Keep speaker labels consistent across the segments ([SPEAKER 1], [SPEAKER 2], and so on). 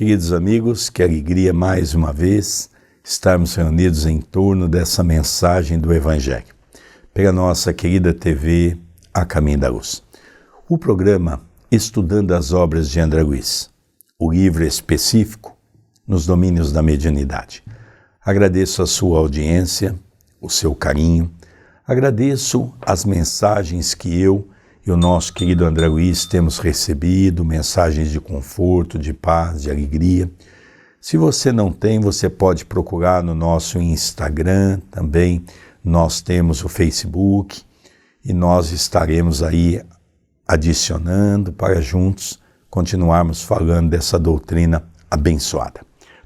[SPEAKER 1] Queridos amigos, que alegria mais uma vez estarmos reunidos em torno dessa mensagem do Evangelho, pela nossa querida TV A Caminho da Luz. O programa Estudando as Obras de André Luiz, o livro específico nos domínios da mediunidade. Agradeço a sua audiência, o seu carinho, agradeço as mensagens que eu e o nosso querido André Luiz temos recebido, mensagens de conforto, de paz, de alegria. Se você não tem, você pode procurar no nosso Instagram também, nós temos o Facebook e nós estaremos aí adicionando para juntos continuarmos falando dessa doutrina abençoada.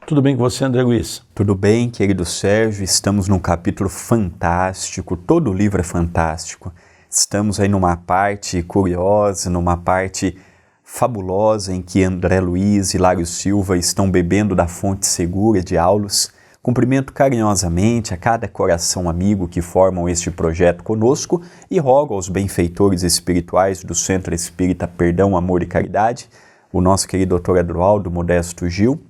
[SPEAKER 1] Tudo bem com você, André Luiz?
[SPEAKER 2] Tudo bem, querido Sérgio, estamos num capítulo fantástico, todo o livro é fantástico. Estamos aí numa parte curiosa, numa parte fabulosa em que André Luiz e Hilário Silva estão bebendo da fonte segura de Aulus. Cumprimento carinhosamente a cada coração amigo que formam este projeto conosco e rogo aos benfeitores espirituais do Centro Espírita Perdão, Amor e Caridade, o nosso querido Dr. Eduardo Modesto Gil,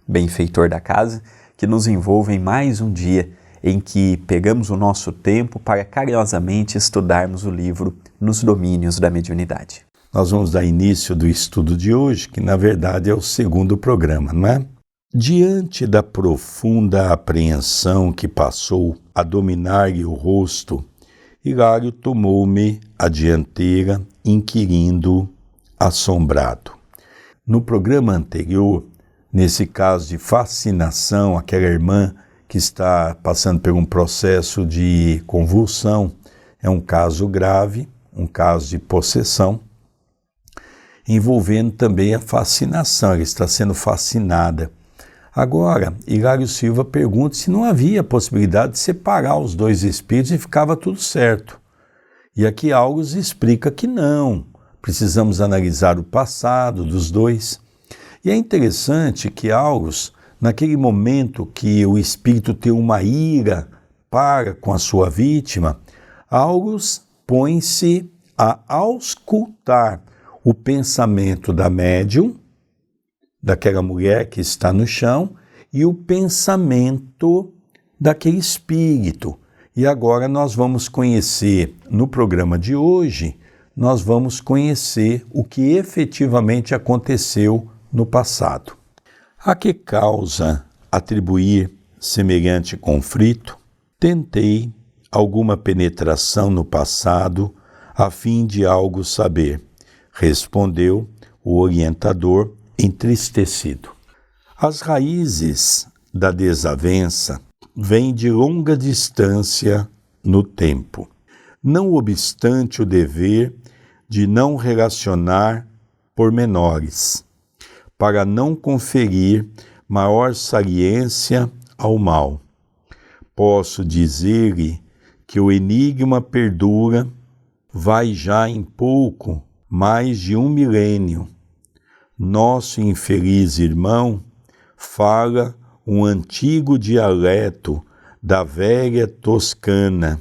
[SPEAKER 2] benfeitor da casa, que nos envolva em mais um dia em que pegamos o nosso tempo para carinhosamente estudarmos o livro nos domínios da mediunidade.
[SPEAKER 1] Nós vamos dar início do estudo de hoje, que na verdade é o segundo programa, não é? Diante da profunda apreensão que passou a dominar-lhe o rosto, Hilário tomou-me a dianteira, inquirindo, assombrado. No programa anterior, nesse caso de fascinação, aquela irmã que está passando por um processo de convulsão, é um caso grave, um caso de possessão, envolvendo também a fascinação, ela está sendo fascinada. Agora, Hilário Silva pergunta se não havia possibilidade de separar os dois espíritos e ficava tudo certo. E aqui Aulus explica que não, precisamos analisar o passado dos dois. E é interessante que Aulus, naquele momento que o espírito tem uma ira para com a sua vítima, Aulus põe-se a auscultar o pensamento da médium, daquela mulher que está no chão, e o pensamento daquele espírito. E agora nós vamos conhecer, no programa de hoje, nós vamos conhecer o que efetivamente aconteceu no passado. A que causa atribuir semelhante conflito? Tentei alguma penetração no passado a fim de algo saber, respondeu o orientador entristecido. As raízes da desavença vêm de longa distância no tempo, não obstante o dever de não relacionar pormenores, para não conferir maior saliência ao mal. Posso dizer-lhe que o enigma perdura, vai já em pouco mais de 1 milênio. Nosso infeliz irmão fala um antigo dialeto da velha Toscana,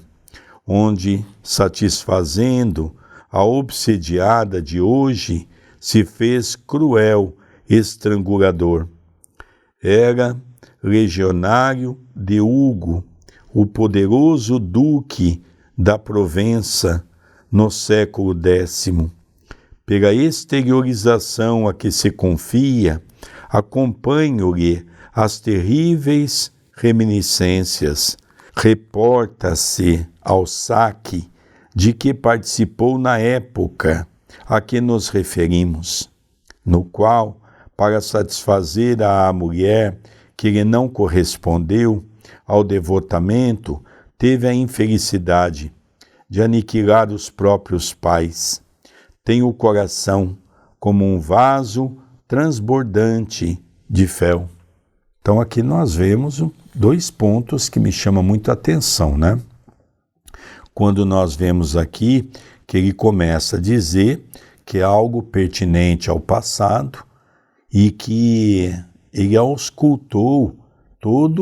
[SPEAKER 1] onde, satisfazendo a obsediada de hoje, se fez cruel estrangulador. Era legionário de Hugo, o poderoso duque da Provença no século X. Pela exteriorização a que se confia, acompanho-lhe as terríveis reminiscências. Reporta-se ao saque de que participou na época a que nos referimos, no qual, para satisfazer a mulher que lhe não correspondeu ao devotamento, teve a infelicidade de aniquilar os próprios pais. Tem o coração como um vaso transbordante de fel. Então aqui nós vemos 2 pontos que me chamam muito a atenção, né? Quando nós vemos aqui que ele começa a dizer que é algo pertinente ao passado e que ele auscultou toda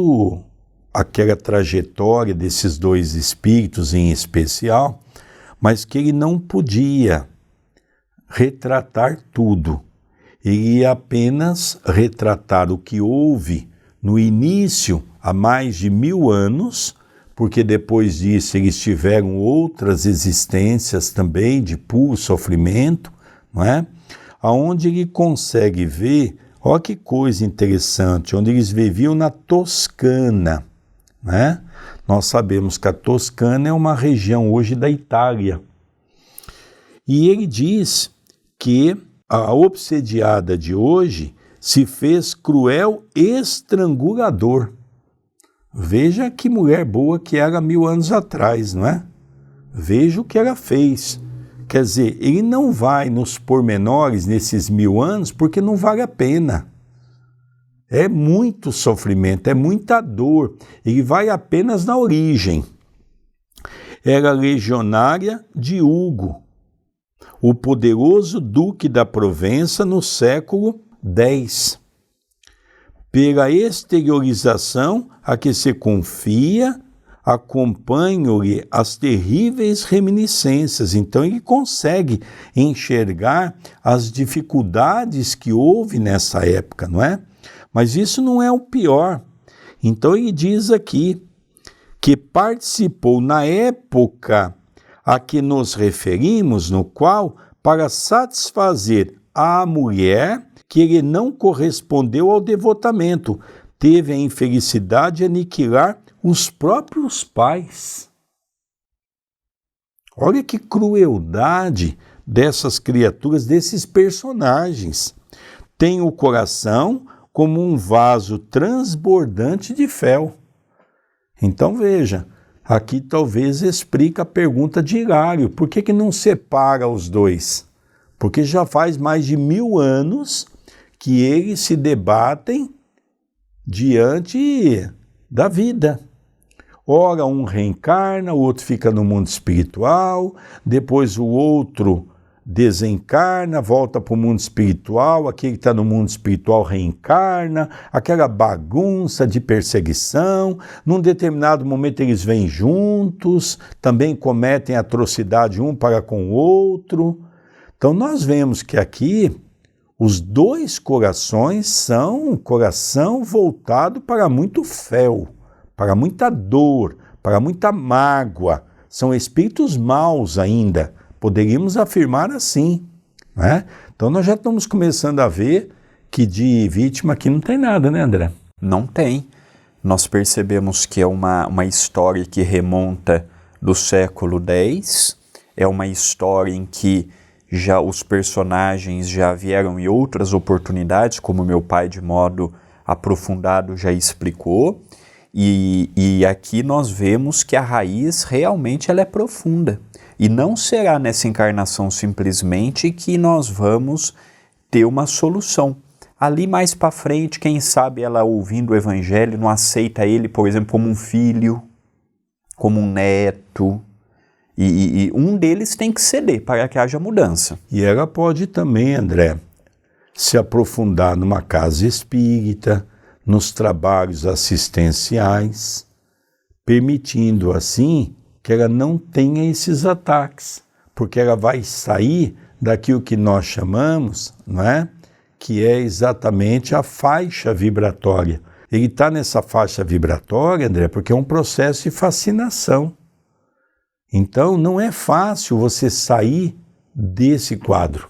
[SPEAKER 1] aquela trajetória desses 2 espíritos em especial, mas que ele não podia retratar tudo. Ele ia apenas retratar o que houve no início, há mais de 1000 anos, porque depois disso eles tiveram outras existências também de puro sofrimento, não é? Aonde ele consegue ver, olha que coisa interessante, onde eles viviam na Toscana, né? Nós sabemos que a Toscana é uma região hoje da Itália. E ele diz que a obsediada de hoje se fez cruel estrangulador. Veja que mulher boa que era 1000 anos atrás, não é? Veja o que ela fez. Quer dizer, ele não vai nos pormenores nesses 1000 anos porque não vale a pena. É muito sofrimento, é muita dor. Ele vai apenas na origem. Era legionária de Hugo, o poderoso duque da Provença no século X. Pela exteriorização a que se confia, acompanham-lhe as terríveis reminiscências. Então ele consegue enxergar as dificuldades que houve nessa época, não é? Mas isso não é o pior. Então ele diz aqui que participou na época a que nos referimos, no qual, para satisfazer a mulher, que ele não correspondeu ao devotamento, teve a infelicidade de aniquilar os próprios pais. Olha que crueldade dessas criaturas, desses personagens. Tem o coração como um vaso transbordante de fel. Então veja, aqui talvez explica a pergunta de Hilário. Por que não separa os dois? Porque já faz mais de 1000 anos que eles se debatem diante da vida. Ora um reencarna, o outro fica no mundo espiritual, depois o outro desencarna, volta para o mundo espiritual, aquele que está no mundo espiritual reencarna, aquela bagunça de perseguição. Num determinado momento eles vêm juntos, também cometem atrocidade um para com o outro. Então nós vemos que aqui os dois corações são um coração voltado para muito fel, para muita dor, para muita mágoa. São espíritos maus ainda, poderíamos afirmar assim, né? Então nós já estamos começando a ver que de vítima aqui não tem nada, né, André?
[SPEAKER 2] Não tem. Nós percebemos que é uma história que remonta do século X, é uma história em que já os personagens já vieram em outras oportunidades, como meu pai de modo aprofundado já explicou, e aqui nós vemos que a raiz realmente ela é profunda. E não será nessa encarnação simplesmente que nós vamos ter uma solução. Ali mais para frente, quem sabe ela ouvindo o evangelho não aceita ele, por exemplo, como um filho, como um neto. E um deles tem que ceder para que haja mudança.
[SPEAKER 1] E ela pode também, André, se aprofundar numa casa espírita, nos trabalhos assistenciais, permitindo assim que ela não tenha esses ataques, porque ela vai sair daquilo que nós chamamos, não é? Que é exatamente a faixa vibratória. Ele está nessa faixa vibratória, André, porque é um processo de fascinação. Então não é fácil você sair desse quadro.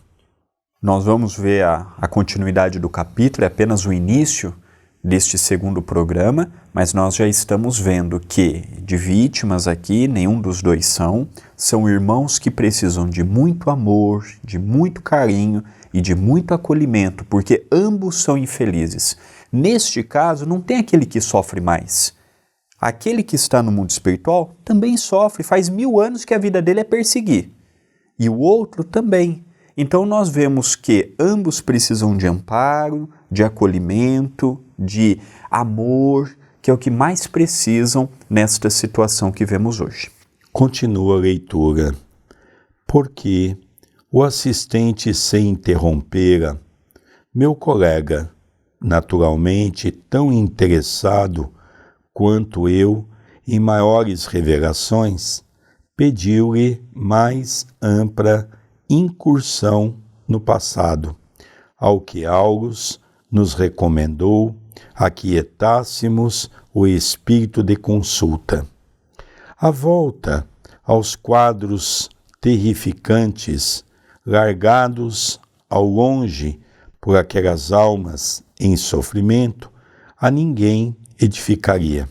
[SPEAKER 2] Nós vamos ver a continuidade do capítulo, é apenas o início deste segundo programa, mas nós já estamos vendo que de vítimas aqui, nenhum dos dois são irmãos que precisam de muito amor, de muito carinho e de muito acolhimento, porque ambos são infelizes. Neste caso, não tem aquele que sofre mais. Aquele que está no mundo espiritual também sofre, faz 1000 anos que a vida dele é perseguir. E o outro também. Então nós vemos que ambos precisam de amparo, de acolhimento, de amor, que é o que mais precisam nesta situação que vemos hoje.
[SPEAKER 1] Continua a leitura. Porque o assistente se interrompera, meu colega, naturalmente tão interessado quanto eu em maiores revelações, pediu-lhe mais ampla incursão no passado, ao que Aulus nos recomendou, aquietássemos o espírito de consulta. A volta aos quadros terrificantes, largados ao longe por aquelas almas em sofrimento, a ninguém edificaria.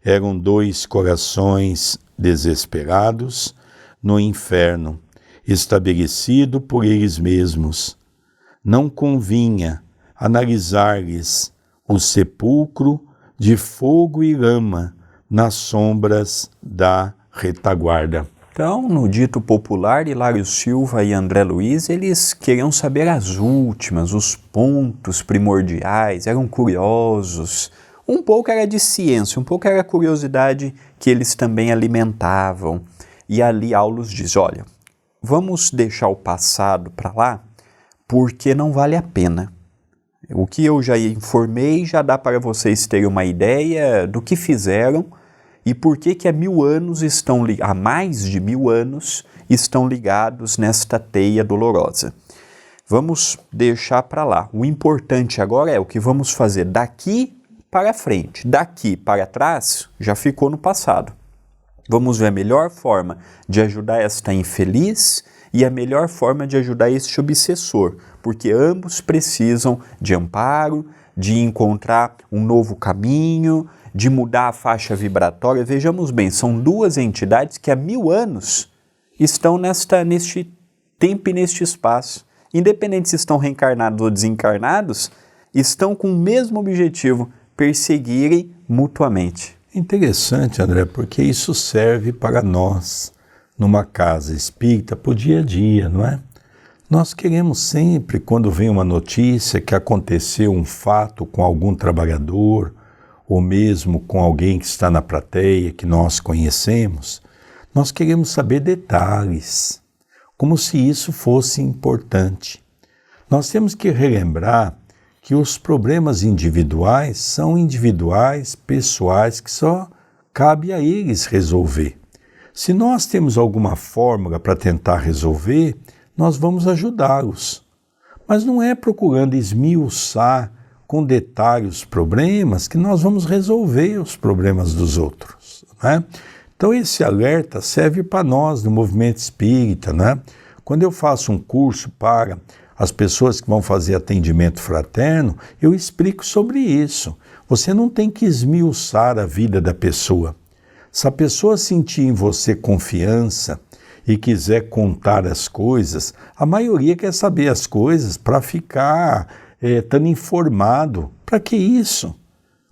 [SPEAKER 1] Eram 2 corações desesperados no inferno, estabelecido por eles mesmos. Não convinha analisar-lhes o sepulcro de fogo e lama nas sombras da retaguarda.
[SPEAKER 2] Então, no dito popular, Hilário Silva e André Luiz, eles queriam saber as últimas, os pontos primordiais, eram curiosos. Um pouco era de ciência, um pouco era curiosidade que eles também alimentavam. E ali Aulus diz, olha, vamos deixar o passado para lá, porque não vale a pena. O que eu já informei já dá para vocês terem uma ideia do que fizeram e por que há mais de 1000 anos estão ligados nesta teia dolorosa. Vamos deixar para lá. O importante agora é o que vamos fazer daqui para frente. Daqui para trás já ficou no passado. Vamos ver a melhor forma de ajudar esta infeliz e a melhor forma de ajudar este obsessor, porque ambos precisam de amparo, de encontrar um novo caminho, de mudar a faixa vibratória. Vejamos bem, são 2 entidades que há 1000 anos estão neste tempo e neste espaço. Independente se estão reencarnados ou desencarnados, estão com o mesmo objetivo, perseguirem mutuamente.
[SPEAKER 1] Interessante, André, porque isso serve para nós, numa casa espírita, para o dia a dia, não é? Nós queremos sempre, quando vem uma notícia que aconteceu um fato com algum trabalhador, ou mesmo com alguém que está na plateia, que nós conhecemos, nós queremos saber detalhes, como se isso fosse importante. Nós temos que relembrar que os problemas individuais são individuais, pessoais, que só cabe a eles resolver. Se nós temos alguma fórmula para tentar resolver, nós vamos ajudá-los. Mas não é procurando esmiuçar com detalhes os problemas que nós vamos resolver os problemas dos outros, né? Então esse alerta serve para nós no movimento espírita, né? Quando eu faço um curso para as pessoas que vão fazer atendimento fraterno, eu explico sobre isso. Você não tem que esmiuçar a vida da pessoa. Se a pessoa sentir em você confiança e quiser contar as coisas, a maioria quer saber as coisas para ficar estando informado. Para que isso?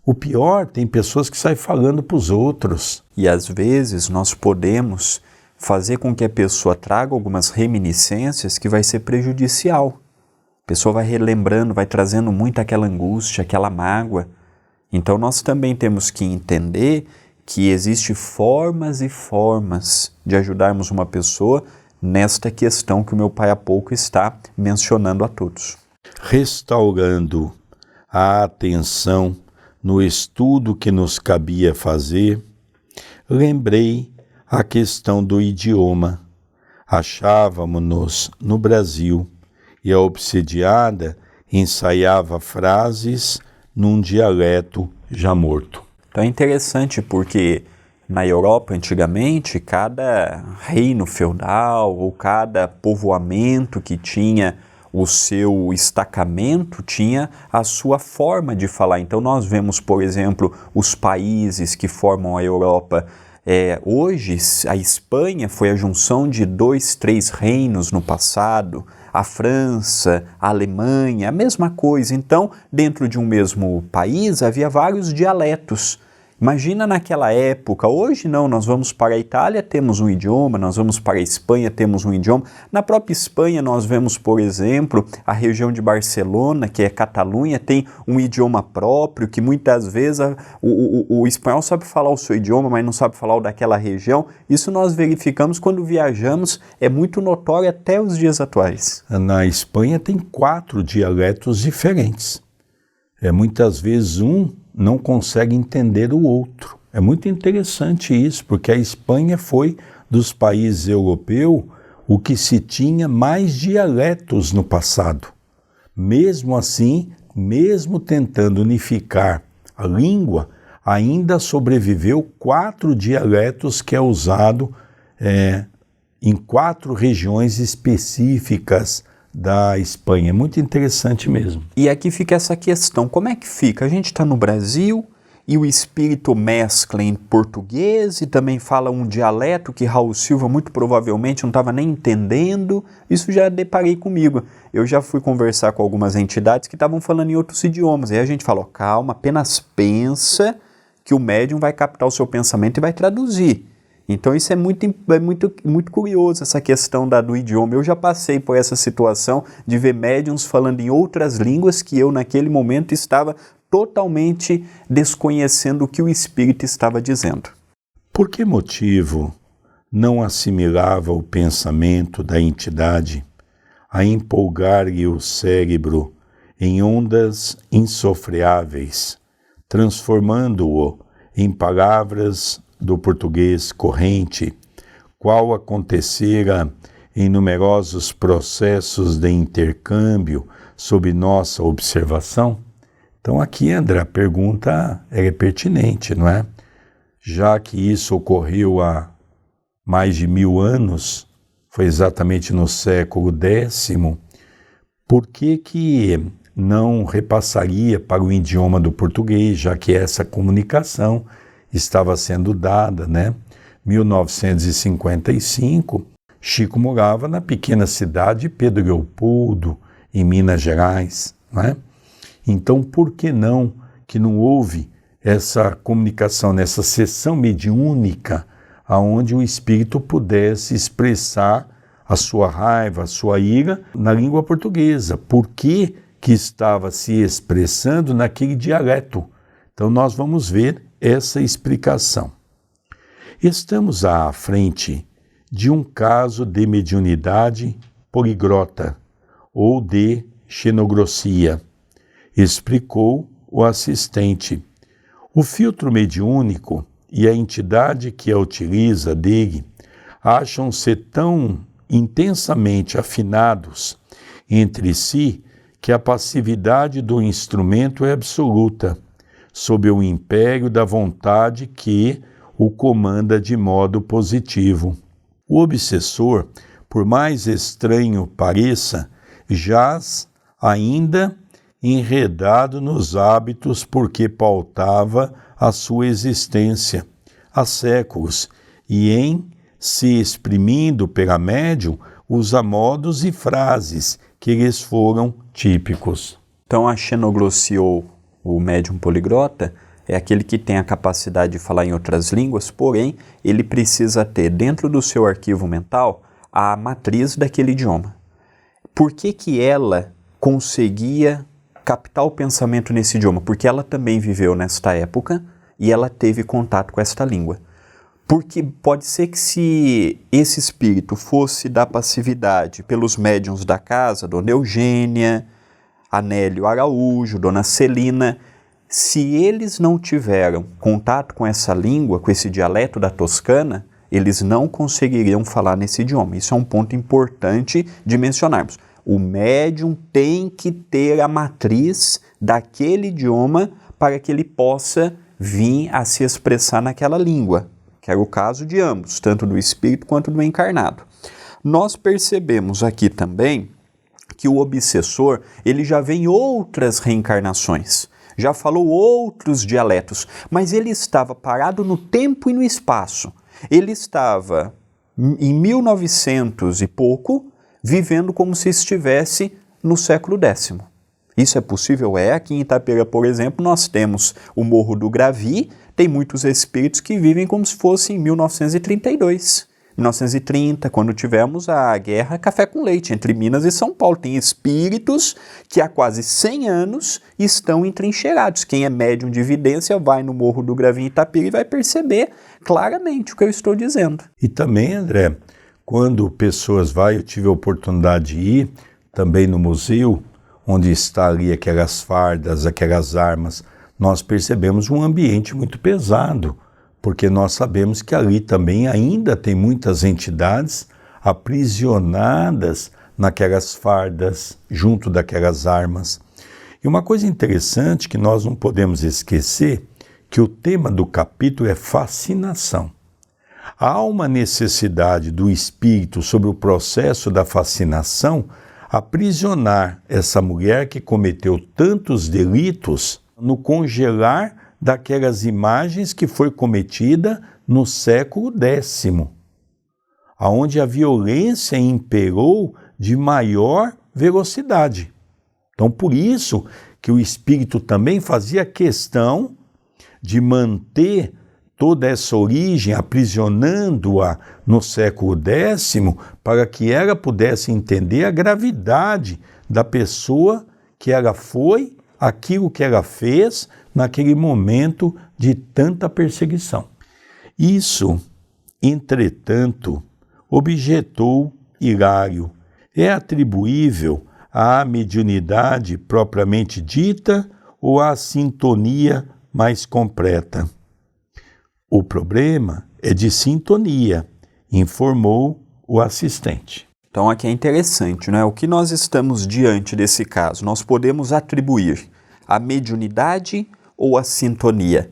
[SPEAKER 1] O pior, tem pessoas que saem falando para os outros.
[SPEAKER 2] E às vezes nós podemos fazer com que a pessoa traga algumas reminiscências que vai ser prejudicial. A pessoa vai relembrando, vai trazendo muito aquela angústia, aquela mágoa. Então nós também temos que entender que existem formas e formas de ajudarmos uma pessoa nesta questão que o meu pai há pouco está mencionando a todos.
[SPEAKER 1] Restaurando a atenção no estudo que nos cabia fazer, lembrei a questão do idioma. Achávamos-nos no Brasil e a obsidiada ensaiava frases num dialeto já morto.
[SPEAKER 2] Então é interessante porque na Europa antigamente cada reino feudal ou cada povoamento que tinha o seu estacamento tinha a sua forma de falar. Então nós vemos, por exemplo, os países que formam a Europa. Hoje a Espanha foi a junção de 2, 3 reinos no passado, a França, a Alemanha, a mesma coisa. Então, dentro de um mesmo país havia vários dialetos. Imagina naquela época, hoje não, nós vamos para a Itália, temos um idioma, nós vamos para a Espanha, temos um idioma. Na própria Espanha nós vemos, por exemplo, a região de Barcelona, que é Catalunha, tem um idioma próprio, que muitas vezes o espanhol sabe falar o seu idioma, mas não sabe falar o daquela região. Isso nós verificamos quando viajamos, é muito notório até os dias atuais.
[SPEAKER 1] Na Espanha tem 4 dialetos diferentes. Muitas vezes um não consegue entender o outro. É muito interessante isso, porque a Espanha foi, dos países europeus, o que se tinha mais dialetos no passado. Mesmo assim, mesmo tentando unificar a língua, ainda sobreviveu 4 dialetos que é usado em 4 regiões específicas da Espanha. É muito interessante mesmo.
[SPEAKER 2] E aqui fica essa questão, como é que fica? A gente está no Brasil e o espírito mescla em português e também fala um dialeto que Raul Silva muito provavelmente não estava nem entendendo. Isso já deparei comigo. Eu já fui conversar com algumas entidades que estavam falando em outros idiomas. Aí a gente falou, calma, apenas pensa que o médium vai captar o seu pensamento e vai traduzir. Então isso é muito curioso, essa questão do idioma. Eu já passei por essa situação de ver médiums falando em outras línguas que eu naquele momento estava totalmente desconhecendo o que o espírito estava dizendo.
[SPEAKER 1] Por que motivo não assimilava o pensamento da entidade a empolgar-lhe o cérebro em ondas insofreáveis, transformando-o em palavras do português corrente, qual acontecera em numerosos processos de intercâmbio sob nossa observação? Então aqui, André, a pergunta é pertinente, não é? Já que isso ocorreu há mais de 1000 anos, foi exatamente no século X, por que não repassaria para o idioma do português, já que essa comunicação estava sendo dada, né? 1955, Chico morava na pequena cidade de Pedro Leopoldo, em Minas Gerais, né? Então, por que não houve essa comunicação, nessa sessão mediúnica, aonde o espírito pudesse expressar a sua raiva, a sua ira na língua portuguesa? Por que estava se expressando naquele dialeto? Então, nós vamos ver essa explicação. Estamos à frente de um caso de mediunidade poliglota ou de xenogrossia, explicou o assistente. O filtro mediúnico e a entidade que a utiliza dele acham-se tão intensamente afinados entre si que a passividade do instrumento é absoluta, sob o império da vontade que o comanda de modo positivo. O obsessor, por mais estranho pareça, jaz ainda enredado nos hábitos porque pautava a sua existência há séculos e em se exprimindo pela médium usa modos e frases que lhes foram típicos.
[SPEAKER 2] Então a xenoglossia ou o médium poliglota é aquele que tem a capacidade de falar em outras línguas, porém ele precisa ter dentro do seu arquivo mental a matriz daquele idioma. Por que ela conseguia captar o pensamento nesse idioma? Porque ela também viveu nesta época e ela teve contato com esta língua. Porque pode ser que se esse espírito fosse da passividade pelos médiuns da casa, Dona Eugênia, Anélio Araújo, Dona Celina, se eles não tiveram contato com essa língua, com esse dialeto da Toscana, eles não conseguiriam falar nesse idioma. Isso é um ponto importante de mencionarmos. O médium tem que ter a matriz daquele idioma para que ele possa vir a se expressar naquela língua, que era o caso de ambos, tanto do espírito quanto do encarnado. Nós percebemos aqui também que o obsessor, ele já vem em outras reencarnações, já falou outros dialetos, mas ele estava parado no tempo e no espaço. Ele estava em 1900 e pouco, vivendo como se estivesse no século X. Isso é possível? Aqui em Itapera, por exemplo, nós temos o Morro do Gravi, tem muitos espíritos que vivem como se fosse em 1932. 1930, quando tivemos a guerra Café com Leite entre Minas e São Paulo. Tem espíritos que há quase 100 anos estão entrincheirados. Quem é médium de evidência vai no Morro do Gravi em Itapira e vai perceber claramente o que eu estou dizendo.
[SPEAKER 1] E também, André, quando pessoas eu tive a oportunidade de ir também no museu, onde está ali aquelas fardas, aquelas armas, nós percebemos um ambiente muito pesado, porque nós sabemos que ali também ainda tem muitas entidades aprisionadas naquelas fardas, junto daquelas armas. E uma coisa interessante que nós não podemos esquecer, que o tema do capítulo é fascinação. Há uma necessidade do espírito sobre o processo da fascinação aprisionar essa mulher que cometeu tantos delitos no congelar daquelas imagens que foi cometida no século X, onde a violência imperou de maior velocidade. Então, por isso que o espírito também fazia questão de manter toda essa origem, aprisionando-a no século X, para que ela pudesse entender a gravidade da pessoa que ela foi, aquilo que ela fez naquele momento de tanta perseguição. Isso, entretanto, objetou Hilário, é atribuível à mediunidade propriamente dita ou à sintonia mais completa? O problema é de sintonia, informou o assistente.
[SPEAKER 2] Então aqui é interessante, né? O que nós estamos diante desse caso? Nós podemos atribuir a mediunidade ou a sintonia?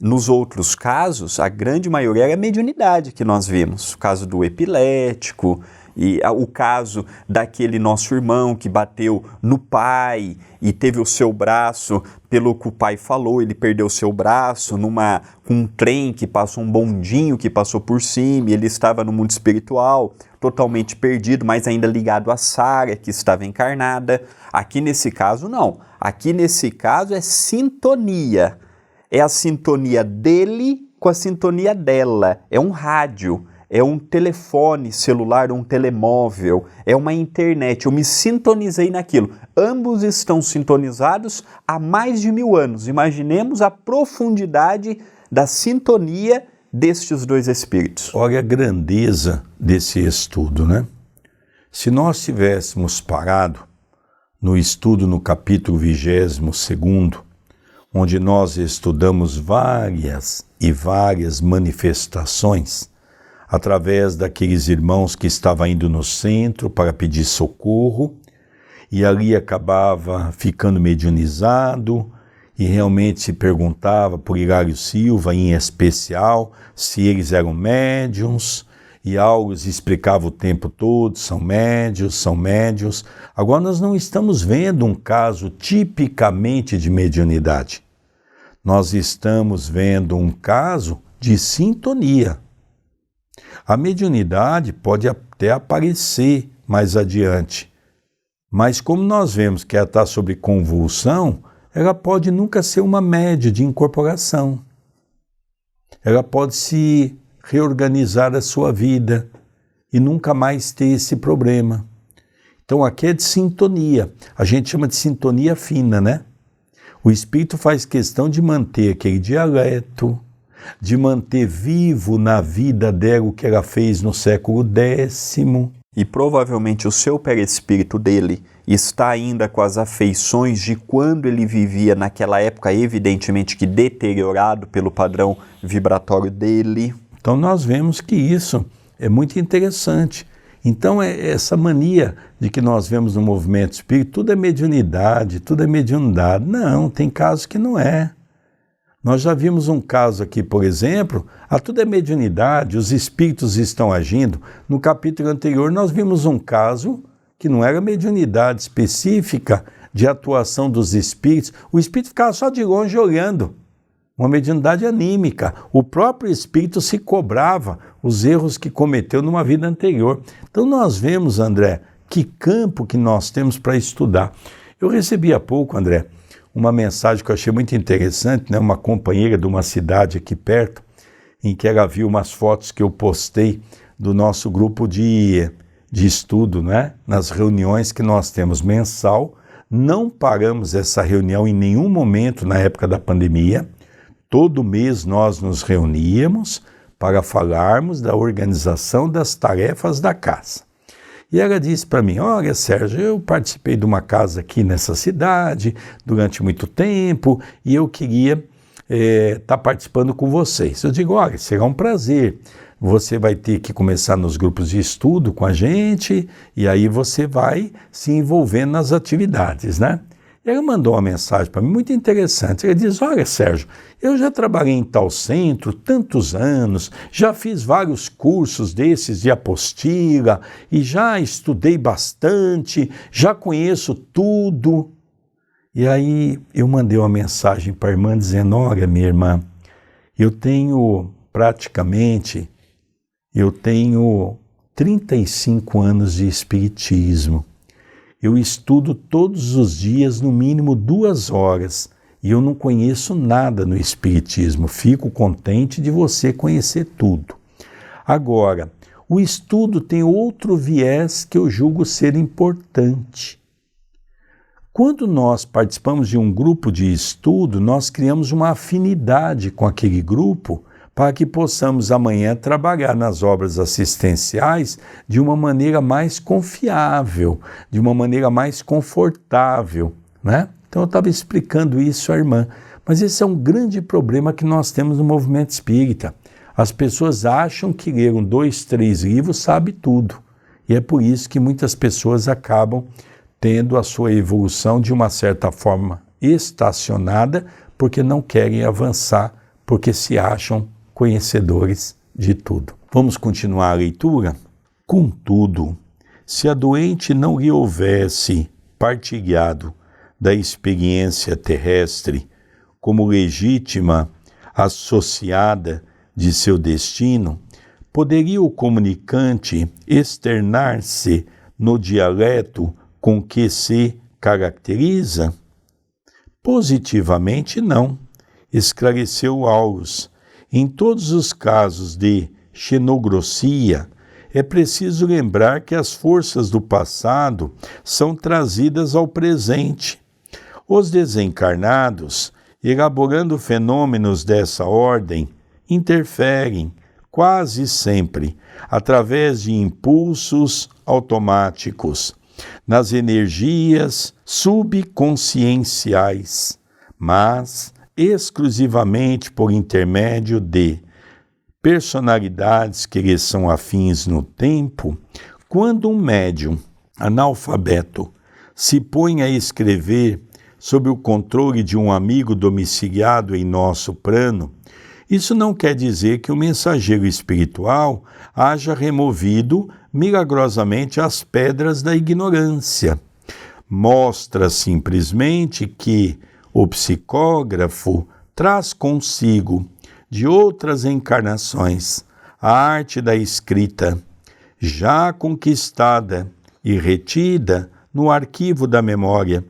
[SPEAKER 2] Nos outros casos, a grande maioria era a mediunidade que nós vimos. O caso do epilético, e o caso daquele nosso irmão que bateu no pai e teve o seu braço, pelo que o pai falou, ele perdeu o seu braço com um trem que passou, um bondinho que passou por cima, e ele estava no mundo espiritual, totalmente perdido, mas ainda ligado a Sara, que estava encarnada. Aqui nesse caso, não. Aqui nesse caso é sintonia. É a sintonia dele com a sintonia dela. É um rádio. É um telefone celular, um telemóvel, é uma internet. Eu me sintonizei naquilo. Ambos estão sintonizados há mais de 1000 anos. Imaginemos a profundidade da sintonia destes dois espíritos.
[SPEAKER 1] Olha a grandeza desse estudo, né? Se nós tivéssemos parado no estudo no capítulo 22º, onde nós estudamos várias e várias manifestações, através daqueles irmãos que estavam indo no centro para pedir socorro, e ali acabava ficando mediunizado, e realmente se perguntava por Hilário Silva, em especial, se eles eram médiuns, e algo explicava o tempo todo, são médiuns. Agora nós não estamos vendo um caso tipicamente de mediunidade. Nós estamos vendo um caso de sintonia. A mediunidade pode até aparecer mais adiante, mas como nós vemos que ela está sob convulsão, ela pode nunca ser uma média de incorporação. Ela pode se reorganizar a sua vida e nunca mais ter esse problema. Então aqui é de sintonia, a gente chama de sintonia fina, né? O espírito faz questão de manter aquele dialeto, de manter vivo na vida dela o que ela fez no século X.
[SPEAKER 2] E provavelmente o seu perispírito dele está ainda com as afeições de quando ele vivia naquela época, evidentemente que deteriorado pelo padrão vibratório dele.
[SPEAKER 1] Então nós vemos que isso é muito interessante. Então essa mania de que nós vemos no movimento espírita, tudo é mediunidade, tudo é mediunidade. Não, tem casos que não é. Nós já vimos um caso aqui, por exemplo, tudo é mediunidade, os espíritos estão agindo. No capítulo anterior nós vimos um caso que não era mediunidade específica de atuação dos espíritos. O espírito ficava só de longe olhando, uma mediunidade anímica. O próprio espírito se cobrava os erros que cometeu numa vida anterior. Então nós vemos, André, que campo que nós temos para estudar. Eu recebi há pouco, André, uma mensagem que eu achei muito interessante, né? Uma companheira de uma cidade aqui perto, em que ela viu umas fotos que eu postei do nosso grupo de estudo, né? Nas reuniões que nós temos mensal. Não paramos essa reunião em nenhum momento na época da pandemia. Todo mês nós nos reuníamos para falarmos da organização das tarefas da casa. E ela disse para mim, olha Sérgio, eu participei de uma casa aqui nessa cidade durante muito tempo e eu queria estar participando com vocês. Eu digo, olha, será um prazer. Você vai ter que começar nos grupos de estudo com a gente e aí você vai se envolvendo nas atividades, né? Ele mandou uma mensagem para mim muito interessante. Ele diz, olha, Sérgio, eu já trabalhei em tal centro tantos anos, já fiz vários cursos desses de apostila e já estudei bastante, já conheço tudo. E aí eu mandei uma mensagem para a irmã dizendo, olha, minha irmã, eu tenho 35 anos de espiritismo. Eu estudo todos os dias, no mínimo 2 horas, e eu não conheço nada no espiritismo. Fico contente de você conhecer tudo. Agora, o estudo tem outro viés que eu julgo ser importante. Quando nós participamos de um grupo de estudo, nós criamos uma afinidade com aquele grupo para que possamos amanhã trabalhar nas obras assistenciais de uma maneira mais confiável, de uma maneira mais confortável, né? Então eu estava explicando isso à irmã, mas esse é um grande problema que nós temos no movimento espírita. As pessoas acham que ler 2, 3 livros sabe tudo, e é por isso que muitas pessoas acabam tendo a sua evolução de uma certa forma estacionada, porque não querem avançar, porque se acham conhecedores de tudo. Vamos continuar a leitura? Contudo, se a doente não lhe houvesse partilhado da experiência terrestre como legítima associada de seu destino, poderia o comunicante externar-se no dialeto com que se caracteriza? Positivamente não, esclareceu Aulus. Em todos os casos de xenogrossia, é preciso lembrar que as forças do passado são trazidas ao presente. Os desencarnados, elaborando fenômenos dessa ordem, interferem, quase sempre, através de impulsos automáticos, nas energias subconscienciais, mas exclusivamente por intermédio de personalidades que lhes são afins no tempo. Quando um médium analfabeto se põe a escrever sob o controle de um amigo domiciliado em nosso plano, isso não quer dizer que o mensageiro espiritual haja removido milagrosamente as pedras da ignorância. Mostra simplesmente que o psicógrafo traz consigo, de outras encarnações, a arte da escrita, já conquistada e retida no arquivo da memória,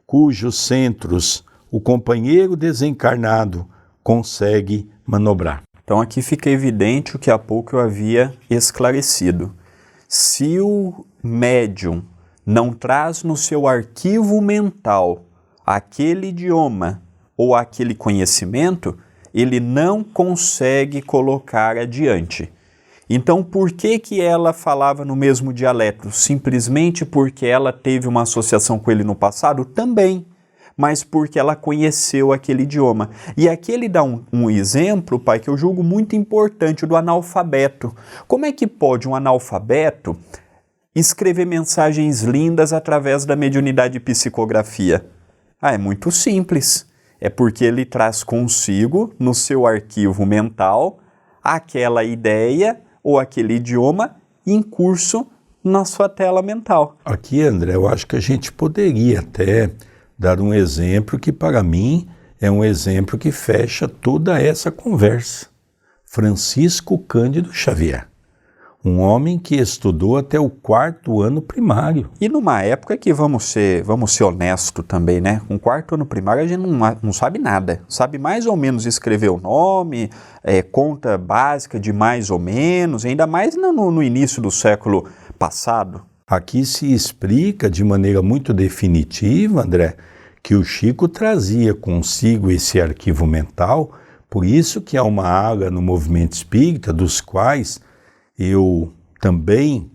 [SPEAKER 1] cujos centros o companheiro desencarnado consegue manobrar.
[SPEAKER 2] Então aqui fica evidente o que há pouco eu havia esclarecido. Se o médium não traz no seu arquivo mental aquele idioma ou aquele conhecimento, ele não consegue colocar adiante. Então, por que ela falava no mesmo dialeto? Simplesmente porque ela teve uma associação com ele no passado? Também, mas porque ela conheceu aquele idioma. E aqui ele dá um exemplo, pai, que eu julgo muito importante, o do analfabeto. Como é que pode um analfabeto escrever mensagens lindas através da mediunidade e psicografia? É muito simples. É porque ele traz consigo, no seu arquivo mental, aquela ideia ou aquele idioma em curso na sua tela mental.
[SPEAKER 1] Aqui, André, eu acho que a gente poderia até dar um exemplo que, para mim, é um exemplo que fecha toda essa conversa. Francisco Cândido Xavier. Um homem que estudou até o 4º ano primário.
[SPEAKER 2] E numa época que, vamos ser honestos também, né? Com o 4º ano primário a gente não sabe nada. Sabe mais ou menos escrever o nome, conta básica de mais ou menos, ainda mais no início do século passado.
[SPEAKER 1] Aqui se explica de maneira muito definitiva, André, que o Chico trazia consigo esse arquivo mental, por isso que há uma ala no movimento espírita, dos quais eu também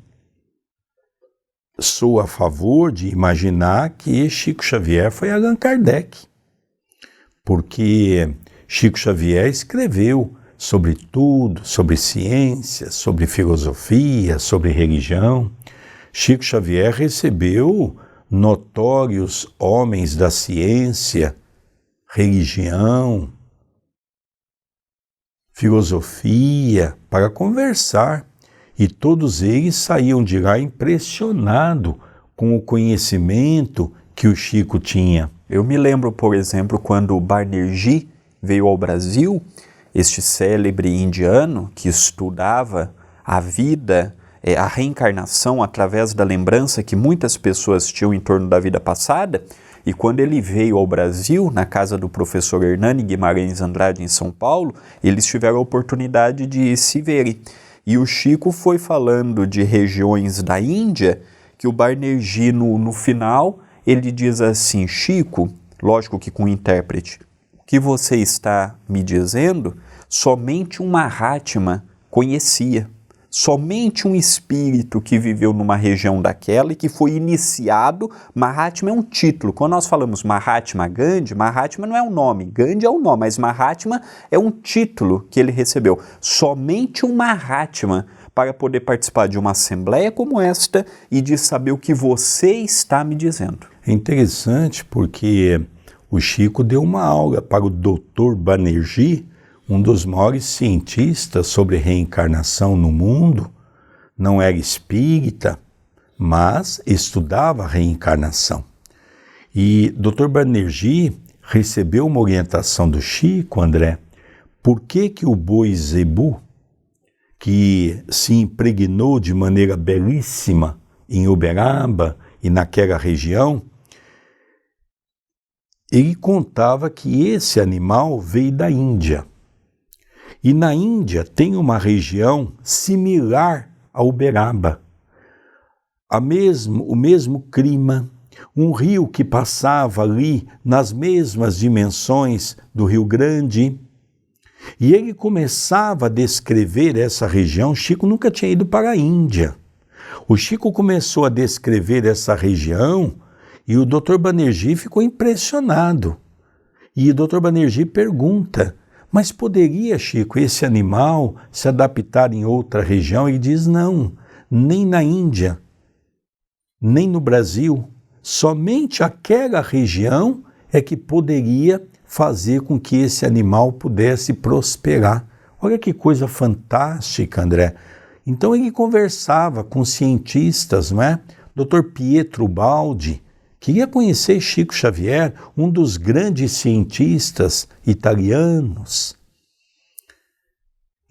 [SPEAKER 1] sou a favor de imaginar que Chico Xavier foi Allan Kardec, porque Chico Xavier escreveu sobre tudo, sobre ciência, sobre filosofia, sobre religião. Chico Xavier recebeu notórios homens da ciência, religião, filosofia, para conversar, e todos eles saíam de lá impressionados com o conhecimento que o Chico tinha.
[SPEAKER 2] Eu me lembro, por exemplo, quando Banerjee veio ao Brasil, este célebre indiano que estudava a vida, a reencarnação através da lembrança que muitas pessoas tinham em torno da vida passada, e quando ele veio ao Brasil, na casa do professor Hernani Guimarães Andrade, em São Paulo, eles tiveram a oportunidade de se verem. E o Chico foi falando de regiões da Índia, que o Banerjee, no final, ele diz assim: Chico, lógico que com o intérprete, o que você está me dizendo, somente um Mahatma conhecia. Somente um espírito que viveu numa região daquela e que foi iniciado. Mahatma é um título. Quando nós falamos Mahatma Gandhi, Mahatma não é um nome, Gandhi é um nome, mas Mahatma é um título que ele recebeu. Somente um Mahatma para poder participar de uma assembleia como esta e de saber o que você está me dizendo.
[SPEAKER 1] É interessante porque o Chico deu uma aula para o Dr. Banerjee, um dos maiores cientistas sobre reencarnação no mundo. Não era espírita, mas estudava a reencarnação. E Dr. Banerjee recebeu uma orientação do Chico, André, por que o boi zebu, que se impregnou de maneira belíssima em Uberaba e naquela região, ele contava que esse animal veio da Índia. E na Índia tem uma região similar a Uberaba. O mesmo clima, um rio que passava ali nas mesmas dimensões do Rio Grande. E ele começava a descrever essa região. Chico nunca tinha ido para a Índia. O Chico começou a descrever essa região e o Dr. Banerjee ficou impressionado. E o Dr. Banerjee pergunta: mas poderia, Chico, esse animal se adaptar em outra região? Ele diz: não, nem na Índia, nem no Brasil. Somente aquela região é que poderia fazer com que esse animal pudesse prosperar. Olha que coisa fantástica, André. Então ele conversava com cientistas, não é? Dr. Pietro Baldi queria conhecer Chico Xavier, um dos grandes cientistas italianos.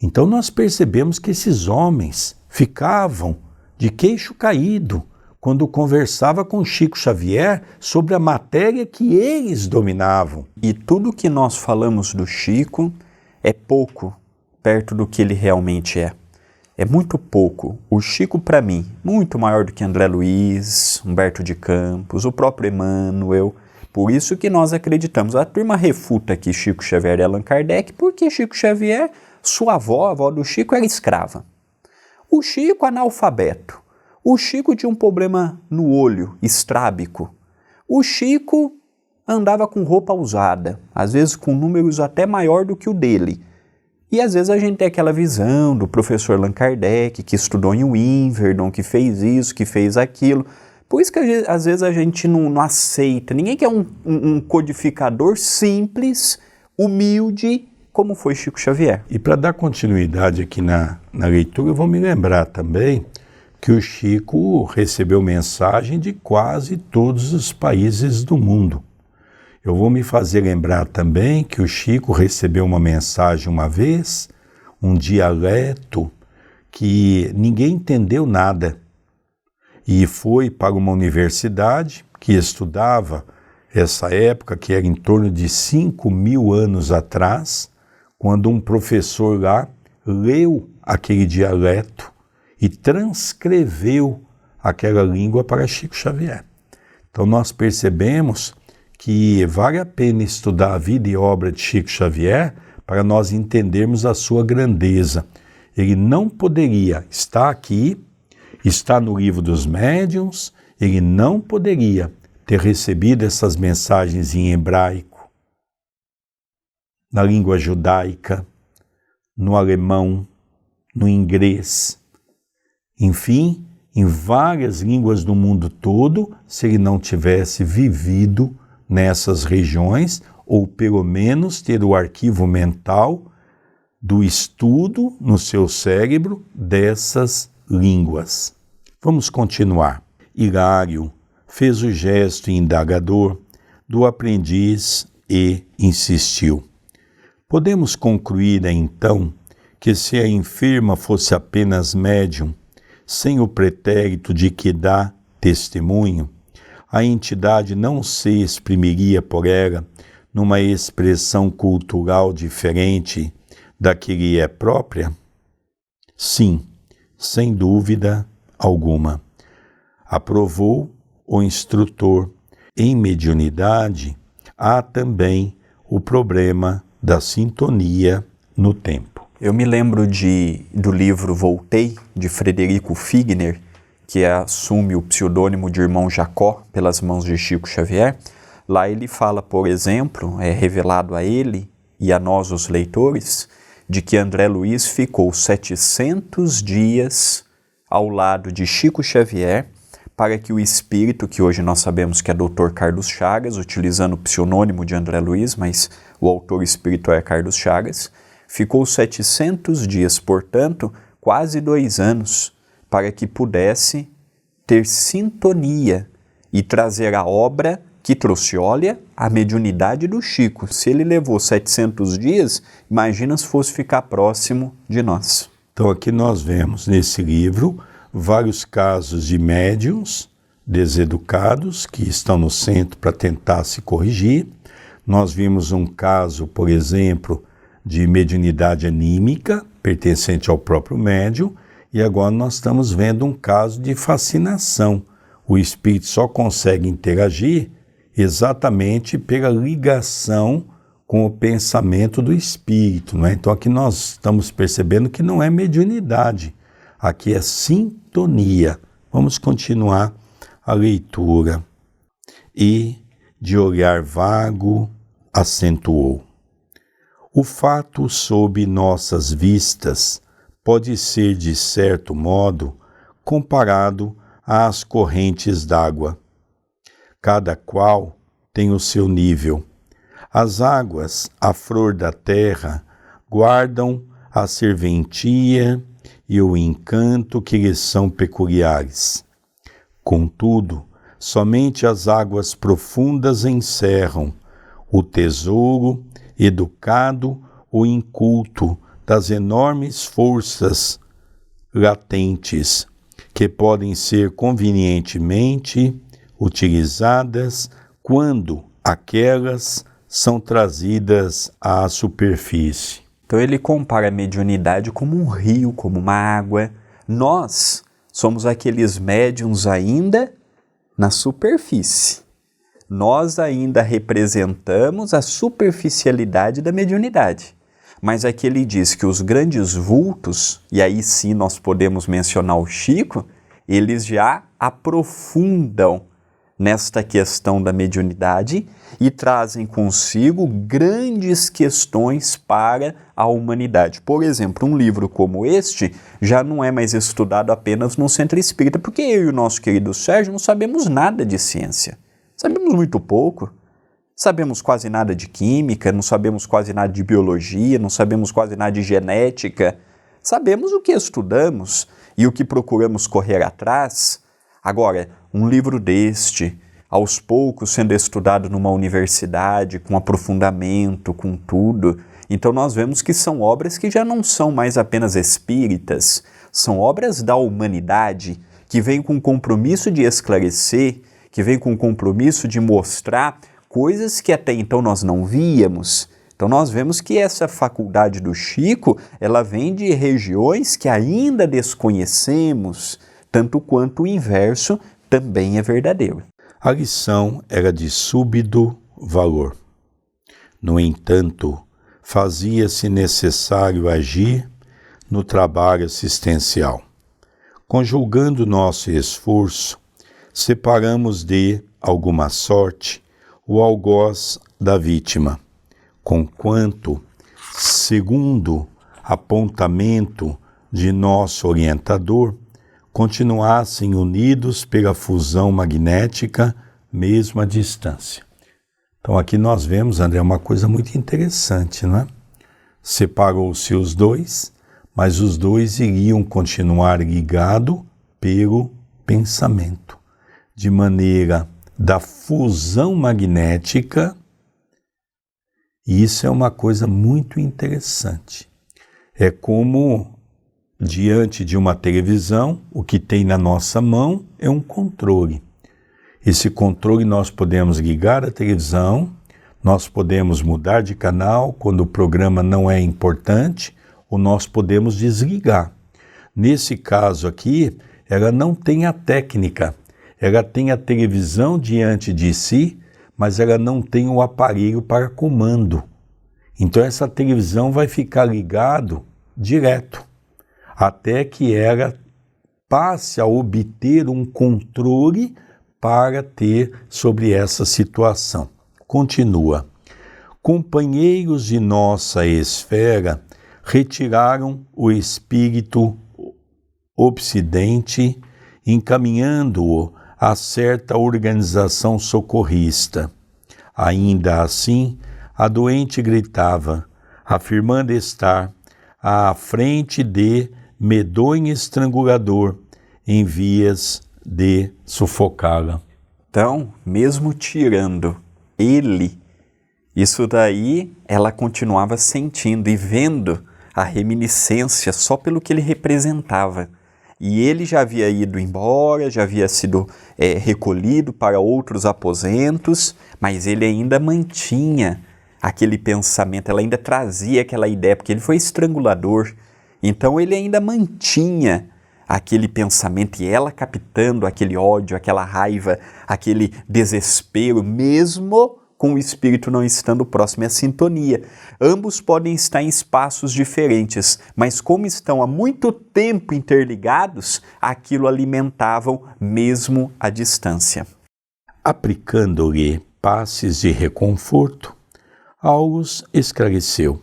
[SPEAKER 1] Então nós percebemos que esses homens ficavam de queixo caído quando conversava com Chico Xavier sobre a matéria que eles dominavam.
[SPEAKER 2] E tudo que nós falamos do Chico é pouco perto do que ele realmente é. É muito pouco. O Chico, para mim, muito maior do que André Luiz, Humberto de Campos, o próprio Emmanuel. Por isso que nós acreditamos. A turma refuta que Chico Xavier é Allan Kardec, porque Chico Xavier, sua avó, a avó do Chico, era escrava. O Chico, analfabeto. O Chico tinha um problema no olho, estrábico. O Chico andava com roupa usada, às vezes com números até maior do que o dele. E às vezes a gente tem aquela visão do professor Allan Kardec, que estudou em Wimbledon, que fez isso, que fez aquilo. Por isso que às vezes a gente não aceita. Ninguém quer um codificador simples, humilde, como foi Chico Xavier.
[SPEAKER 1] E para dar continuidade aqui na leitura, eu vou me lembrar também que o Chico recebeu mensagem de quase todos os países do mundo. Eu vou me fazer lembrar também que o Chico recebeu uma mensagem uma vez, um dialeto que ninguém entendeu nada. E foi para uma universidade que estudava essa época, que era em torno de 5.000 anos atrás, quando um professor lá leu aquele dialeto e transcreveu aquela língua para Chico Xavier. Então nós percebemos que vale a pena estudar a vida e obra de Chico Xavier para nós entendermos a sua grandeza. Ele não poderia estar aqui, está no livro dos médiuns, ele não poderia ter recebido essas mensagens em hebraico. na língua judaica, no alemão, no inglês, enfim, em várias línguas do mundo todo, se ele não tivesse vivido nessas regiões, ou pelo menos ter o arquivo mental do estudo no seu cérebro dessas línguas. Vamos continuar. Hilário fez o gesto indagador do aprendiz e insistiu. Podemos concluir, então, que se a enferma fosse apenas médium, sem o pretérito de que dá testemunho, a entidade não se exprimiria por ela numa expressão cultural diferente da que lhe é própria? Sim, sem dúvida alguma. Aprovou o instrutor. Em mediunidade, há também o problema da sintonia no tempo.
[SPEAKER 2] Eu me lembro do livro Voltei, de Frederico Figner, que assume o pseudônimo de Irmão Jacó pelas mãos de Chico Xavier. Lá ele fala, por exemplo, é revelado a ele e a nós os leitores, de que André Luiz ficou 700 dias ao lado de Chico Xavier para que o espírito, que hoje nós sabemos que é Dr. Carlos Chagas, utilizando o pseudônimo de André Luiz, mas o autor espiritual é Carlos Chagas, ficou 700 dias, portanto, quase 2 anos, para que pudesse ter sintonia e trazer a obra que trouxe, olha, a mediunidade do Chico. Se ele levou 700 dias, imagina se fosse ficar próximo de nós.
[SPEAKER 1] Então aqui nós vemos nesse livro vários casos de médiuns deseducados que estão no centro para tentar se corrigir. Nós vimos um caso, por exemplo, de mediunidade anímica, pertencente ao próprio médium, e agora nós estamos vendo um caso de fascinação. O espírito só consegue interagir exatamente pela ligação com o pensamento do espírito, não é? Então aqui nós estamos percebendo que não é mediunidade, aqui é sintonia. Vamos continuar a leitura. E, de olhar vago, acentuou: o fato sob nossas vistas pode ser, de certo modo, comparado às correntes d'água. Cada qual tem o seu nível. As águas, a flor da terra, guardam a serventia e o encanto que lhes são peculiares. Contudo, somente as águas profundas encerram o tesouro educado ou inculto das enormes forças latentes que podem ser convenientemente utilizadas quando aquelas são trazidas à superfície.
[SPEAKER 2] Então ele compara a mediunidade como um rio, como uma água. Nós somos aqueles médiuns ainda na superfície. Nós ainda representamos a superficialidade da mediunidade. Mas aqui ele diz que os grandes vultos, e aí sim nós podemos mencionar o Chico, eles já aprofundam nesta questão da mediunidade e trazem consigo grandes questões para a humanidade. Por exemplo, um livro como este já não é mais estudado apenas no centro espírita, porque eu e o nosso querido Sérgio não sabemos nada de ciência. Sabemos muito pouco. Sabemos quase nada de química, não sabemos quase nada de biologia, não sabemos quase nada de genética. Sabemos o que estudamos e o que procuramos correr atrás. Agora, um livro deste, aos poucos sendo estudado numa universidade, com aprofundamento, com tudo, então nós vemos que são obras que já não são mais apenas espíritas, são obras da humanidade, que vêm com o compromisso de esclarecer, que vêm com o compromisso de mostrar coisas que até então nós não víamos. Então nós vemos que essa faculdade do Chico, ela vem de regiões que ainda desconhecemos, tanto quanto o inverso também é verdadeiro.
[SPEAKER 1] A lição era de súbito valor. No entanto, fazia-se necessário agir no trabalho assistencial. Conjugando nosso esforço, separamos de alguma sorte o algoz da vítima, conquanto segundo apontamento de nosso orientador, continuassem unidos pela fusão magnética, mesmo à distância. Então aqui nós vemos, André, uma coisa muito interessante, não é? Separou-se os dois, mas os dois iriam continuar ligados pelo pensamento, de maneira da fusão magnética. E isso é uma coisa muito interessante. É como, diante de uma televisão, o que tem na nossa mão é um controle. Esse controle nós podemos ligar a televisão, nós podemos mudar de canal quando o programa não é importante, ou nós podemos desligar. Nesse caso aqui, ela não tem a técnica, ela tem a televisão diante de si, mas ela não tem o aparelho para comando. Então essa televisão vai ficar ligado direto, até que ela passe a obter um controle para ter sobre essa situação. Continua. Companheiros de nossa esfera retiraram o espírito obsidente, encaminhando-o a certa organização socorrista. Ainda assim, a doente gritava, afirmando estar à frente de medonho estrangulador, em vias de sufocá-la.
[SPEAKER 2] Então, mesmo tirando ele, isso daí ela continuava sentindo e vendo a reminiscência só pelo que ele representava. E ele já havia ido embora, já havia sido recolhido para outros aposentos, mas ele ainda mantinha aquele pensamento, ela ainda trazia aquela ideia, porque ele foi estrangulador. Então ele ainda mantinha aquele pensamento e ela captando aquele ódio, aquela raiva, aquele desespero, mesmo com o espírito não estando próximo. É a sintonia. Ambos podem estar em espaços diferentes, mas como estão há muito tempo interligados, aquilo alimentavam mesmo à distância.
[SPEAKER 1] Aplicando-lhe passes de reconforto, Aulus esclareceu.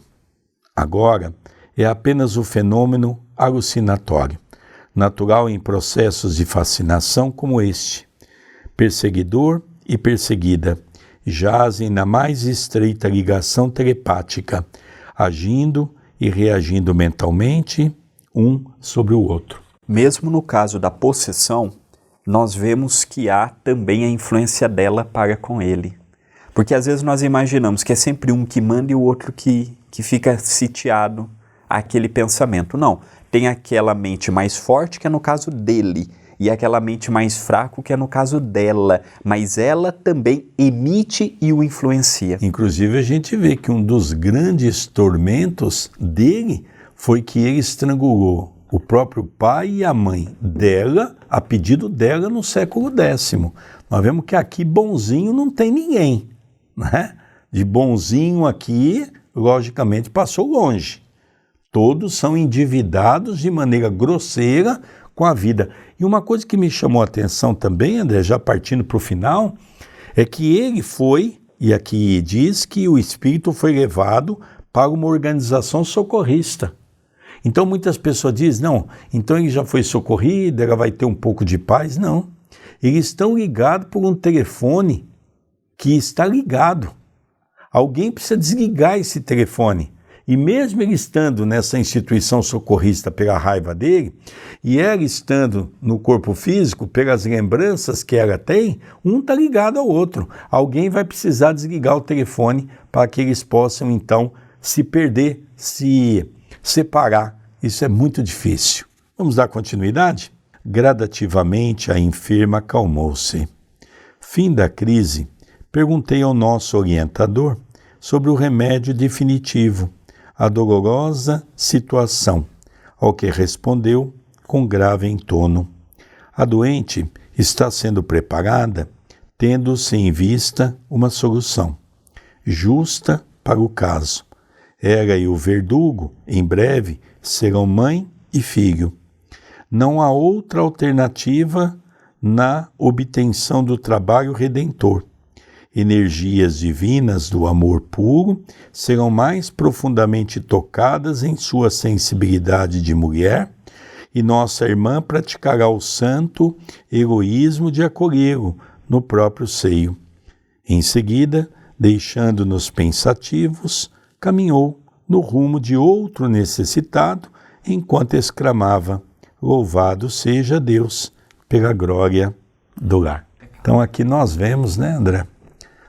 [SPEAKER 1] Agora é apenas o fenômeno alucinatório, natural em processos de fascinação como este. Perseguidor e perseguida jazem na mais estreita ligação telepática, agindo e reagindo mentalmente um sobre o outro.
[SPEAKER 2] Mesmo no caso da possessão, nós vemos que há também a influência dela para com ele. Porque às vezes nós imaginamos que é sempre um que manda e o outro que fica sitiado àquele pensamento. Não, tem aquela mente mais forte que é no caso dele, e aquela mente mais fraca que é no caso dela, mas ela também emite e o influencia.
[SPEAKER 1] Inclusive a gente vê que um dos grandes tormentos dele foi que ele estrangulou o próprio pai e a mãe dela, a pedido dela no século X. Nós vemos que aqui bonzinho não tem ninguém, né? De bonzinho aqui, logicamente, passou longe. Todos são endividados de maneira grosseira com a vida. E uma coisa que me chamou a atenção também, André, já partindo para o final, é que ele foi, e aqui diz que o espírito foi levado para uma organização socorrista. Então muitas pessoas dizem, não, então ele já foi socorrido, ela vai ter um pouco de paz. Não, eles estão ligados por um telefone que está ligado. Alguém precisa desligar esse telefone. E mesmo ele estando nessa instituição socorrista pela raiva dele, e ela estando no corpo físico, pelas lembranças que ela tem, um está ligado ao outro. Alguém vai precisar desligar o telefone para que eles possam, então, se perder, se separar. Isso é muito difícil. Vamos dar continuidade? Gradativamente a enferma acalmou-se. Fim da crise, perguntei ao nosso orientador sobre o remédio definitivo, a dolorosa situação, ao que respondeu com grave entono. A doente está sendo preparada, tendo-se em vista uma solução, justa para o caso. Ela e o verdugo, em breve, serão mãe e filho. Não há outra alternativa na obtenção do trabalho redentor. energias divinas do amor puro serão mais profundamente tocadas em sua sensibilidade de mulher, e nossa irmã praticará o santo egoísmo de acolhê-lo no próprio seio. Em seguida, deixando-nos pensativos, caminhou no rumo de outro necessitado, enquanto exclamava: louvado seja Deus pela glória do lar. Então aqui nós vemos, né, André,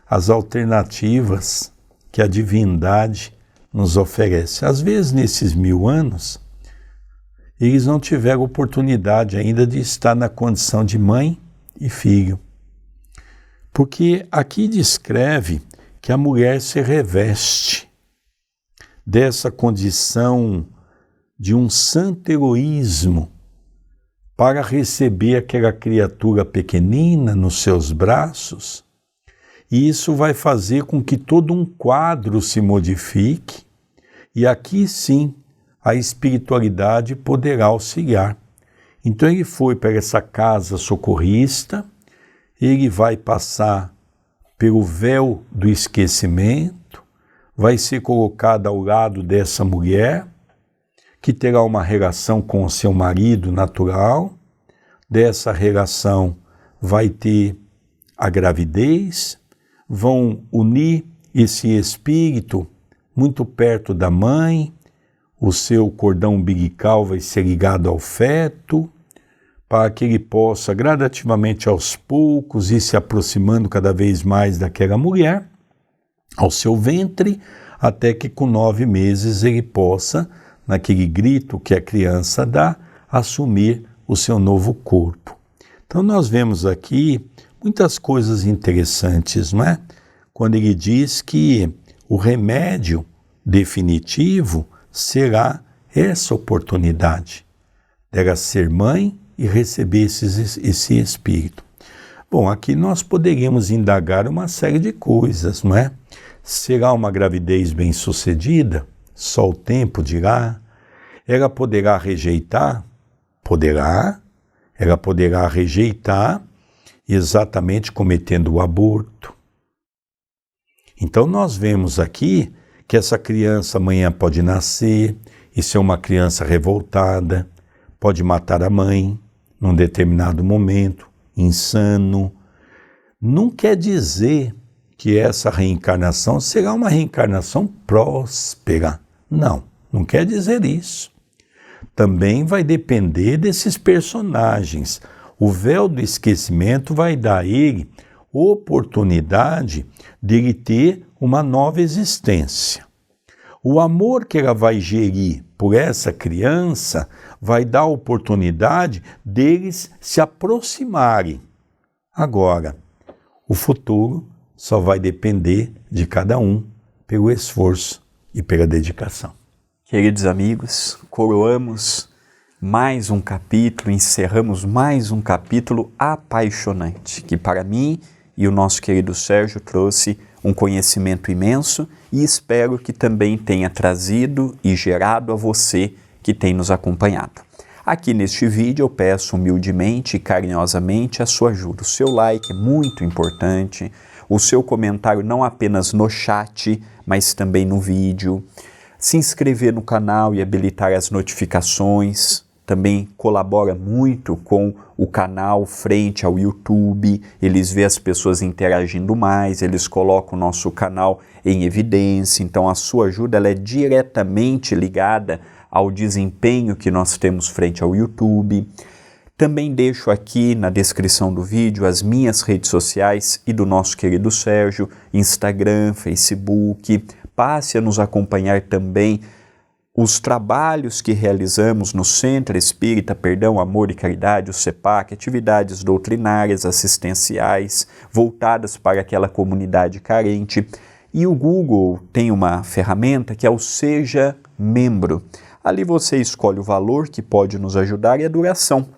[SPEAKER 1] as alternativas que a divindade nos oferece. Às vezes, nesses 1000 anos, eles não tiveram oportunidade ainda de estar na condição de mãe e filho. Porque aqui descreve que a mulher se reveste dessa condição de um santo heroísmo para receber aquela criatura pequenina nos seus braços, e isso vai fazer com que todo um quadro se modifique, e aqui sim a espiritualidade poderá auxiliar. Então ele foi para essa casa socorrista, ele vai passar pelo véu do esquecimento, vai ser colocado ao lado dessa mulher, que terá uma relação com o seu marido natural. Dessa relação vai ter a gravidez, vão unir esse espírito muito perto da mãe, o seu cordão umbilical vai ser ligado ao feto, para que ele possa gradativamente aos poucos ir se aproximando cada vez mais daquela mulher, ao seu ventre, até que com 9 meses ele possa, naquele grito que a criança dá, assumir o seu novo corpo. Então nós vemos aqui muitas coisas interessantes, não é? Quando ele diz que o remédio definitivo será essa oportunidade dela ser mãe e receber esse espírito. Bom, aqui nós poderíamos indagar uma série de coisas, não é? Será uma gravidez bem-sucedida? Só o tempo dirá. Ela poderá rejeitar? Poderá. Ela poderá rejeitar exatamente cometendo o aborto. Então nós vemos aqui que essa criança amanhã pode nascer e ser uma criança revoltada, pode matar a mãe num determinado momento, insano. Não quer dizer que essa reencarnação será uma reencarnação próspera. Não quer dizer isso. Também vai depender desses personagens. O véu do esquecimento vai dar a ele oportunidade de ele ter uma nova existência. O amor que ela vai gerir por essa criança vai dar a oportunidade deles se aproximarem. Agora, o futuro só vai depender de cada um pelo esforço e pela dedicação.
[SPEAKER 2] Queridos amigos, coroamos mais um capítulo, encerramos mais um capítulo apaixonante, que para mim e o nosso querido Sérgio trouxe um conhecimento imenso e espero que também tenha trazido e gerado a você que tem nos acompanhado. Aqui neste vídeo eu peço humildemente e carinhosamente a sua ajuda. O seu like é muito importante, o seu comentário não apenas no chat, mas também no vídeo. Se inscrever no canal e habilitar as notificações também colabora muito com o canal frente ao YouTube. Eles veem as pessoas interagindo mais, eles colocam o nosso canal em evidência. Então a sua ajuda ela é diretamente ligada ao desempenho que nós temos frente ao YouTube. Também deixo aqui na descrição do vídeo as minhas redes sociais e do nosso querido Sérgio, Instagram, Facebook. Passe a nos acompanhar também os trabalhos que realizamos no Centro Espírita Perdão, Amor e Caridade, o CEPAC, atividades doutrinárias, assistenciais, voltadas para aquela comunidade carente. E o Google tem uma ferramenta que é o Seja Membro. Ali você escolhe o valor que pode nos ajudar e a duração.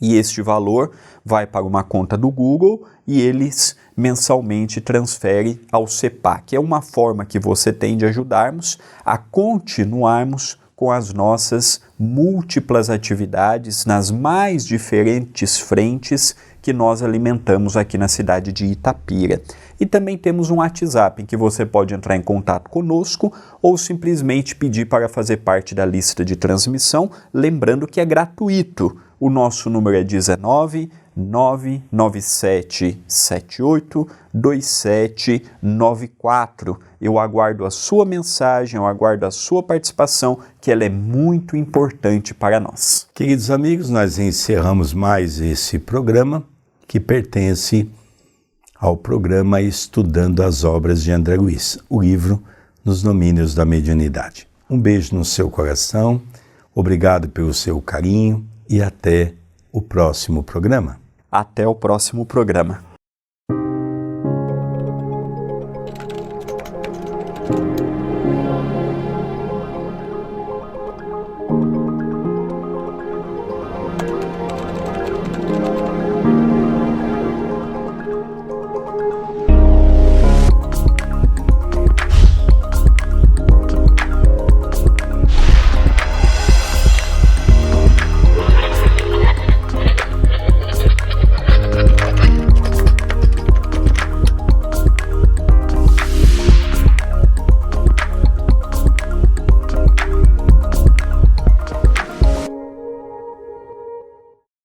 [SPEAKER 2] E este valor vai para uma conta do Google e eles mensalmente transferem ao CEPAC. É uma forma que você tem de ajudarmos a continuarmos com as nossas múltiplas atividades nas mais diferentes frentes que nós alimentamos aqui na cidade de Itapira. E também temos um WhatsApp em que você pode entrar em contato conosco ou simplesmente pedir para fazer parte da lista de transmissão, lembrando que é gratuito. O nosso número é 19 99778 2794. Eu aguardo a sua mensagem, eu aguardo a sua participação, que ela é muito importante para nós.
[SPEAKER 1] Queridos amigos, nós encerramos mais esse programa que pertence ao programa Estudando as Obras de André Luiz, o livro Nos Domínios da Mediunidade. Um beijo no seu coração, obrigado pelo seu carinho e até o próximo programa.
[SPEAKER 2] Até o próximo programa.